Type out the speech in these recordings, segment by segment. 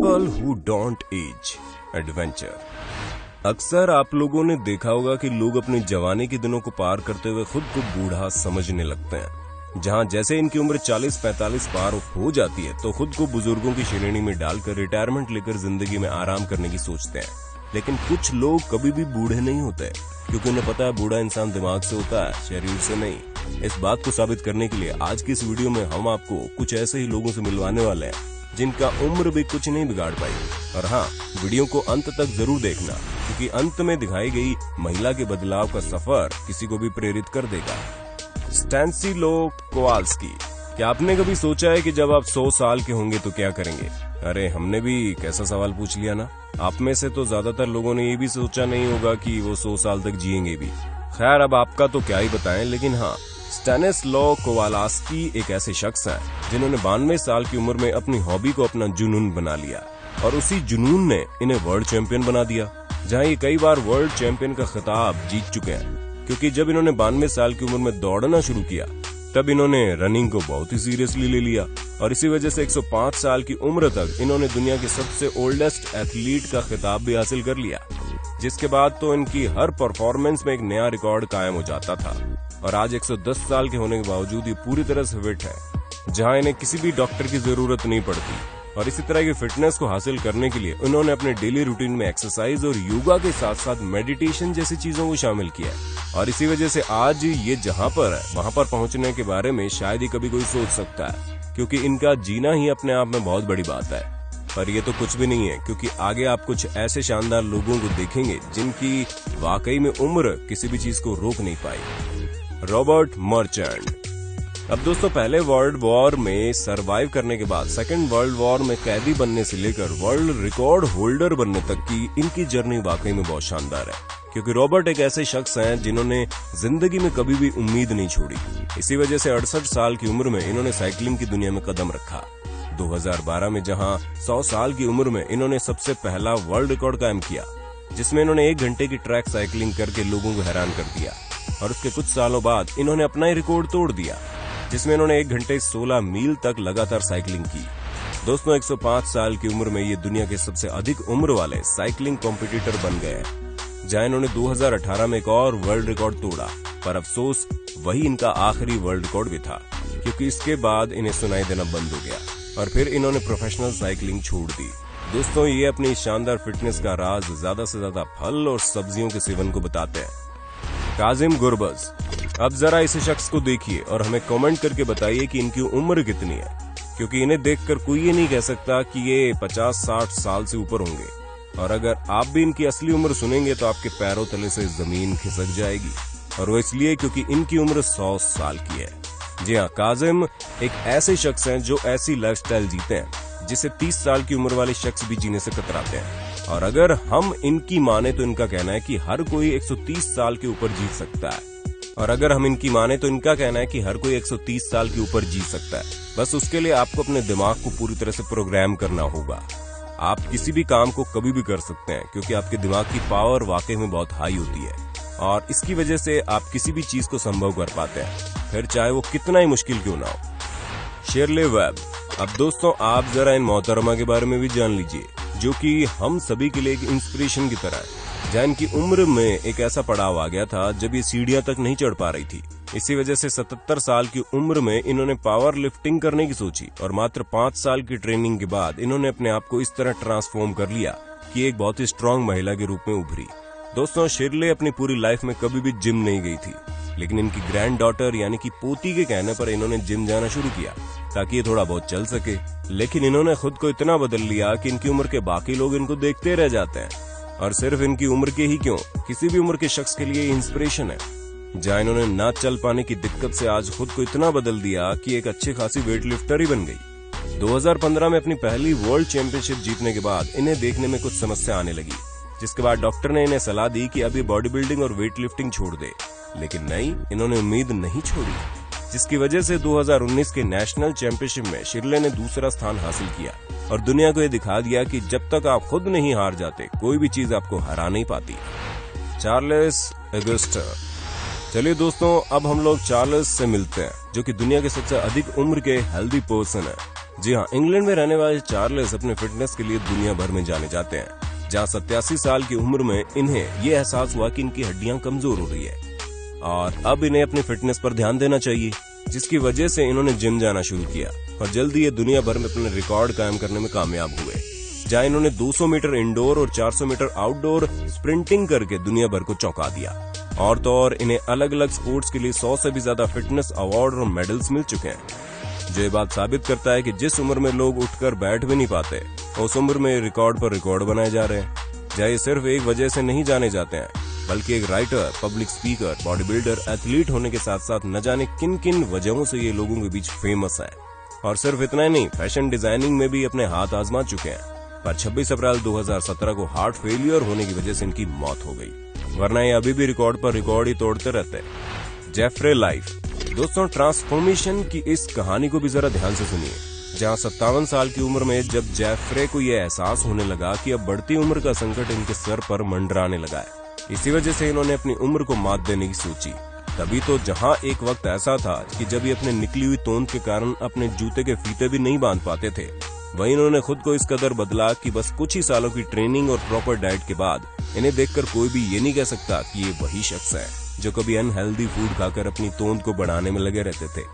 People who don't as adventure. अक्सर आप लोगों ने देखा होगा कि लोग अपनी जवानी के दिनों को पार करते हुए खुद को बूढ़ा समझने लगते हैं। जहां जैसे इनकी उम्र 40-45 पार हो जाती है तो खुद को बुजुर्गों की श्रेणी में डालकर रिटायरमेंट लेकर जिंदगी में आराम करने की सोचते हैं। लेकिन कुछ लोग कभी भी बूढ़े नहीं होते, क्योंकि उन्हें पता है बूढ़ा इंसान दिमाग से होता है, शरीर से नहीं। इस बात को साबित करने के लिए आज की इस वीडियो में हम आपको कुछ ऐसे ही लोगों से मिलवाने वाले हैं जिनका उम्र भी कुछ नहीं बिगाड़ पाई। और हाँ, वीडियो को अंत तक जरूर देखना, क्योंकि अंत में दिखाई गई महिला के बदलाव का सफर किसी को भी प्रेरित कर देगा। स्टैनिस्लो कोवाल्स्की। क्या आपने कभी सोचा है कि जब आप 100 साल के होंगे तो क्या करेंगे? अरे हमने भी कैसा सवाल पूछ लिया ना। आप में से तो ज्यादातर लोगों ने ये भी सोचा नहीं होगा कि वो 100 साल तक जिएंगे भी। खैर, अब आपका तो क्या ही बताएं, लेकिन हाँ, स्टैनिस्लो कोवाल्स्की एक ऐसे शख्स हैं जिन्होंने 92 साल की उम्र में अपनी हॉबी को अपना जुनून बना लिया, और उसी जुनून ने इन्हें वर्ल्ड चैंपियन बना दिया, जहां ये कई बार वर्ल्ड चैंपियन का खिताब जीत चुके हैं। क्योंकि जब इन्होंने 92 साल की उम्र में दौड़ना शुरू किया तब इन्होंने रनिंग को बहुत ही सीरियसली ले लिया, और इसी वजह से 105 साल की उम्र तक इन्होंने दुनिया के सबसे ओल्डेस्ट एथलीट का खिताब भी हासिल कर लिया। जिसके बाद तो इनकी हर परफॉर्मेंस में एक नया रिकॉर्ड कायम हो जाता था, और आज 110 साल के होने के बावजूद ये पूरी तरह से फिट है, जहां इन्हें किसी भी डॉक्टर की जरूरत नहीं पड़ती। और इसी तरह की फिटनेस को हासिल करने के लिए उन्होंने अपने डेली रूटीन में एक्सरसाइज और योगा के साथ साथ मेडिटेशन जैसी चीजों को शामिल किया है। और इसी वजह से आज ये जहां पर है वहां पर पहुंचने के बारे में शायद ही कभी कोई सोच सकता है, क्योंकि इनका जीना ही अपने आप में बहुत बड़ी बात है। पर ये तो कुछ भी नहीं है, क्योंकि आगे आप कुछ ऐसे शानदार लोगों को देखेंगे जिनकी वाकई में उम्र किसी भी चीज को रोक नहीं पाई। Robert merchant. अब दोस्तों, पहले वर्ल्ड वॉर में सरवाइव करने के बाद सेकेंड वर्ल्ड वॉर में कैदी बनने से लेकर वर्ल्ड रिकॉर्ड होल्डर बनने तक की इनकी जर्नी वाकई में बहुत शानदार है। क्योंकि रॉबर्ट एक ऐसे शख्स हैं जिन्होंने जिंदगी में कभी भी उम्मीद नहीं छोड़ी। इसी वजह से 68 साल की उम्र में इन्होंने साइकिलिंग की दुनिया में कदम रखा। 2012 में जहां 100 साल की उम्र में इन्होंने सबसे पहला वर्ल्ड रिकॉर्ड कायम किया, जिसमें इन्होंने 1 घंटे की ट्रैक साइकिलिंग करके लोगों को हैरान कर दिया। और उसके कुछ सालों बाद इन्होंने अपना ही रिकॉर्ड तोड़ दिया, जिसमें इन्होंने 1 घंटे 16 मील तक लगातार साइकिलिंग की। दोस्तों, 105 साल की उम्र में ये दुनिया के सबसे अधिक उम्र वाले साइकिलिंग कॉम्पिटिटर बन गए, जहां इन्होंने 2018 में एक और वर्ल्ड रिकॉर्ड तोड़ा। पर अफसोस, वही इनका आखिरी वर्ल्ड रिकॉर्ड भी था, क्योंकि इसके बाद इन्हें सुनाई देना बंद हो गया और फिर इन्होंने प्रोफेशनल साइकिलिंग छोड़ दी। दोस्तों, ये अपनी शानदार फिटनेस का राज ज्यादा से ज्यादा फल और सब्जियों के सेवन को बताते हैं। काजिम गुरबज। अब जरा इस शख्स को देखिए और हमें कमेंट करके बताइए कि इनकी उम्र कितनी है, क्योंकि इन्हें देखकर कोई ये नहीं कह सकता कि ये 50-60 साल से ऊपर होंगे। और अगर आप भी इनकी असली उम्र सुनेंगे तो आपके पैरों तले से जमीन खिसक जाएगी, और वो इसलिए क्योंकि इनकी उम्र 100 साल की है। जी हाँ, काजिम एक ऐसे शख्स हैं जो ऐसी लाइफस्टाइल जीते हैं जिसे 30 साल की उम्र वाले शख्स भी जीने से कतराते हैं। और अगर हम इनकी माने तो इनका कहना है कि हर कोई 130 साल के ऊपर जी सकता है। और अगर हम इनकी माने तो इनका कहना है कि हर कोई 130 साल के ऊपर जी सकता है। बस उसके लिए आपको अपने दिमाग को पूरी तरह से प्रोग्राम करना होगा। आप किसी भी काम को कभी भी कर सकते हैं, क्योंकि आपके दिमाग की पावर वाकई में बहुत हाई होती है, और इसकी वजह से आप किसी भी चीज को संभव कर पाते हैं, फिर चाहे वो कितना ही मुश्किल क्यों ना हो। शिरले वेब। अब दोस्तों, आप जरा इन मोहतरमा के बारे में भी जान लीजिए, जो कि हम सभी के लिए एक इंस्पिरेशन की तरह है। जहां इनकी उम्र में एक ऐसा पड़ाव आ गया था जब ये सीढ़ियां तक नहीं चढ़ पा रही थी। इसी वजह से 77 साल की उम्र में इन्होंने पावर लिफ्टिंग करने की सोची, और मात्र 5 साल की ट्रेनिंग के बाद इन्होंने अपने आप को इस तरह ट्रांसफॉर्म कर लिया कि एक बहुत ही स्ट्रांग महिला के रूप में उभरी। दोस्तों, शिरले अपनी पूरी लाइफ में कभी भी जिम नहीं गई थी, लेकिन इनकी ग्रैंड डॉटर यानी कि पोती के कहने पर इन्होंने जिम जाना शुरू किया ताकि ये थोड़ा बहुत चल सके। लेकिन इन्होंने खुद को इतना बदल लिया कि इनकी उम्र के बाकी लोग इनको देखते रह जाते हैं, और सिर्फ इनकी उम्र के ही क्यों, किसी भी उम्र के शख्स के लिए इंस्पिरेशन है। जहां इन्होंने ना चल पाने की दिक्कत से आज खुद को इतना बदल दिया कि एक अच्छी खासी वेट लिफ्टर ही बन गई। 2015 में अपनी पहली वर्ल्ड चैंपियनशिप जीतने के बाद इन्हें देखने में कुछ समस्या आने लगी, जिसके बाद डॉक्टर ने इन्हें सलाह दी कि अभी बॉडी बिल्डिंग और वेट लिफ्टिंग छोड़ दे। लेकिन नहीं, इन्होंने उम्मीद नहीं छोड़ी, जिसकी वजह से 2019 के नेशनल चैंपियनशिप में शिरले ने दूसरा स्थान हासिल किया, और दुनिया को ये दिखा दिया कि जब तक आप खुद नहीं हार जाते, कोई भी चीज आपको हरा नहीं पाती। चार्ल्स ऑगस्टर। चलिए दोस्तों, अब हम लोग चार्ल्स से मिलते हैं, जो कि दुनिया के सबसे अधिक उम्र के हेल्दी पर्सन है। जी हाँ, इंग्लैंड में रहने वाले चार्ल्स अपने फिटनेस के लिए दुनिया भर में जाने जाते हैं, जहाँ 87 साल की उम्र में इन्हें ये एहसास हुआ कि इनकी हड्डियां कमजोर हो रही है और अब इन्हें अपनी फिटनेस पर ध्यान देना चाहिए, जिसकी वजह से इन्होंने जिम जाना शुरू किया और जल्दी ये दुनिया भर में अपने रिकॉर्ड कायम करने में कामयाब हुए, जहाँ इन्होंने 200 मीटर इंडोर और 400 मीटर आउटडोर स्प्रिंटिंग करके दुनिया भर को चौंका दिया। और तो और इन्हें अलग अलग स्पोर्ट्स के लिए 100 से भी ज्यादा फिटनेस अवार्ड और मेडल्स मिल चुके हैं, जो ये बात साबित करता है कि जिस उम्र में लोग उठकर बैठ भी नहीं पाते, उस उम्र में रिकॉर्ड पर रिकॉर्ड बनाए जा रहे हैं। जहाँ ये सिर्फ एक वजह से नहीं जाने जाते हैं, बल्कि एक writer, public speaker, body builder, athlete होने के साथ साथ न जाने किन किन वजहों से ये लोगों के बीच फेमस है। और सिर्फ इतना ही नहीं, फैशन डिजाइनिंग में भी अपने हाथ आजमा चुके हैं। पर 26 अप्रैल 2017 को हार्ट फेलियर होने की वजह से इनकी मौत हो गई, वरना ये अभी भी रिकॉर्ड पर रिकॉर्ड ही तोड़ते रहते हैं। जेफ्रे लाइफ। दोस्तों, ट्रांसफॉर्मेशन की इस कहानी को भी जरा ध्यान से सुनिए, जहां 57 साल की उम्र में जब जेफ्रे को यह एहसास होने लगा कि अब बढ़ती उम्र का संकट इनके सर पर मंडराने लगा है, इसी वजह से इन्होंने अपनी उम्र को मात देने की सोची। तभी तो जहां एक वक्त ऐसा था कि जब ये अपने निकली हुई तोंद के कारण अपने जूते के फीते भी नहीं बांध पाते थे, वहीं इन्होंने खुद को इस कदर बदला कि बस कुछ ही सालों की ट्रेनिंग और प्रॉपर डाइट के बाद इन्हें देखकर कोई भी ये नहीं कह सकता कि ये वही शख्स है जो कभी अनहेल्दी फूड खाकर अपनी तोंद को बढ़ाने में लगे रहते थे।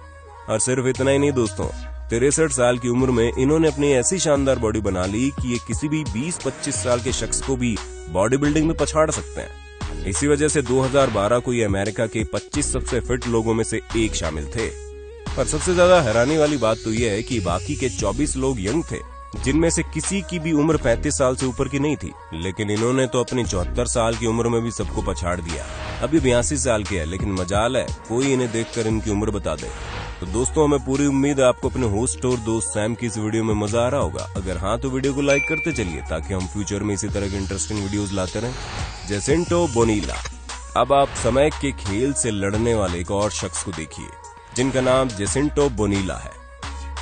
और सिर्फ इतना ही नहीं दोस्तों, 63 साल की उम्र में इन्होंने अपनी ऐसी शानदार बॉडी बना ली कि ये किसी भी 20-25 साल के शख्स को भी बॉडी बिल्डिंग में पछाड़ सकते हैं। इसी वजह से 2012 को ये अमेरिका के 25 सबसे फिट लोगों में से एक शामिल थे। पर सबसे ज्यादा हैरानी वाली बात तो यह है कि बाकी के 24 लोग यंग थे, जिनमें से किसी की भी उम्र 35 साल से ऊपर की नहीं थी, लेकिन इन्होंने तो अपनी 74 साल की उम्र में भी सबको पछाड़ दिया। अभी 82 साल के है, लेकिन मजाल है कोई इन्हें देखकर इनकी उम्र बता दे। तो दोस्तों, हमें पूरी उम्मीद है आपको अपने होस्ट और दोस्त सैम की इस वीडियो में मजा आ रहा होगा। अगर हाँ तो वीडियो को लाइक करते चलिए, ताकि हम फ्यूचर में इसी तरह के इंटरेस्टिंग वीडियोस लाते रहें। जेसिंटो बोनीला। अब आप समय के खेल से लड़ने वाले एक और शख्स को देखिए, जिनका नाम जेसिंटो बोनीला है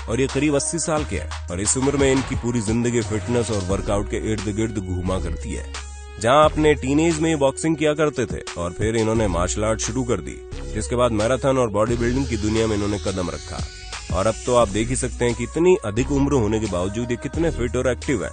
और ये करीब 80 साल के हैं और इस उम्र में इनकी पूरी जिंदगी फिटनेस और वर्कआउट के इर्द गिर्द घूमा करती है। जहां अपने टीनेज में बॉक्सिंग किया करते थे और फिर इन्होंने मार्शल आर्ट शुरू कर दी, जिसके बाद मैराथन और बॉडी बिल्डिंग की दुनिया में इन्होंने कदम रखा। और अब तो आप देख ही सकते हैं कि इतनी अधिक उम्र होने के बावजूद ये कितने फिट और एक्टिव है।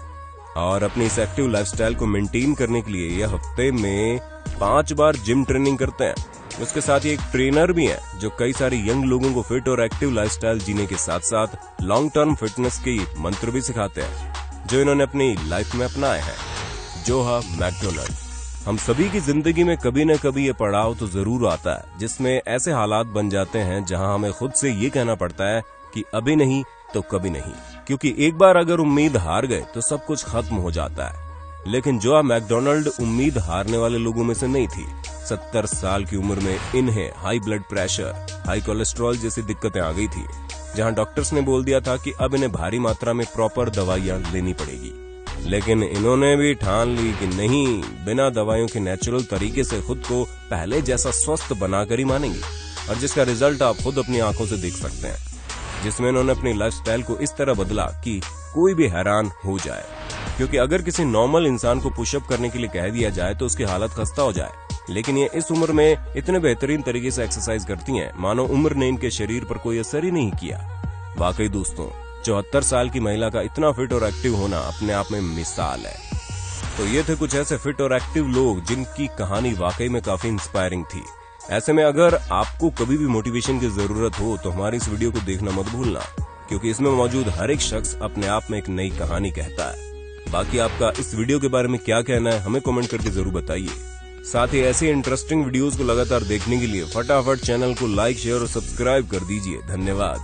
और अपनी इस एक्टिव लाइफस्टाइल को मेंटेन करने के लिए ये हफ्ते में 5 बार जिम ट्रेनिंग करते हैं। उसके साथ ही एक ट्रेनर भी है, जो कई सारे यंग लोगों को फिट और एक्टिव लाइफस्टाइल जीने के साथ साथ लॉन्ग टर्म फिटनेस के मंत्र भी सिखाते हैं, जो इन्होंने अपनी लाइफ में अपनाए हैं। जोहा मैकडोनाल्ड। हम सभी की जिंदगी में कभी न कभी ये पड़ाव तो जरूर आता है, जिसमें ऐसे हालात बन जाते हैं जहां हमें खुद से ये कहना पड़ता है कि अभी नहीं तो कभी नहीं, क्योंकि एक बार अगर उम्मीद हार गए तो सब कुछ खत्म हो जाता है। लेकिन जोहा मैकडोनाल्ड उम्मीद हारने वाले लोगों में से नहीं थी। 70 साल की उम्र में इन्हें high blood pressure, high cholesterol जैसी दिक्कतें आ गई थी, जहां डॉक्टर्स ने बोल दिया था कि अब इन्हें भारी मात्रा में प्रॉपर दवाइयां लेनी पड़ेगी। लेकिन इन्होंने भी ठान ली कि नहीं, बिना दवाइयों के नेचुरल तरीके से खुद को पहले जैसा स्वस्थ बनाकर ही मानेंगी, और जिसका रिजल्ट आप खुद अपनी आंखों से देख सकते हैं, जिसमें इन्होंने अपनी लाइफस्टाइल को इस तरह बदला कि कोई भी हैरान हो जाए। क्योंकि अगर किसी नॉर्मल इंसान को पुशअप करने के लिए कह दिया जाए तो उसकी हालत खस्ता हो जाए, लेकिन ये इस उम्र में इतने बेहतरीन तरीके से एक्सरसाइज करती हैं, मानो उम्र ने इनके शरीर पर कोई असर ही नहीं किया। वाकई दोस्तों, 74 साल की महिला का इतना फिट और एक्टिव होना अपने आप में मिसाल है। तो ये थे कुछ ऐसे फिट और एक्टिव लोग जिनकी कहानी वाकई में काफी इंस्पायरिंग थी। ऐसे में अगर आपको कभी भी मोटिवेशन की जरूरत हो तो हमारी इस वीडियो को देखना मत भूलना, क्योंकि इसमें मौजूद हर एक शख्स अपने आप में एक नई कहानी कहता है। बाकी आपका इस वीडियो के बारे में क्या कहना है हमें कमेंट करके जरूर बताइए। साथ ही ऐसे इंटरेस्टिंग वीडियोस को लगातार देखने के लिए फटाफट चैनल को लाइक, शेयर और सब्सक्राइब कर दीजिए। धन्यवाद।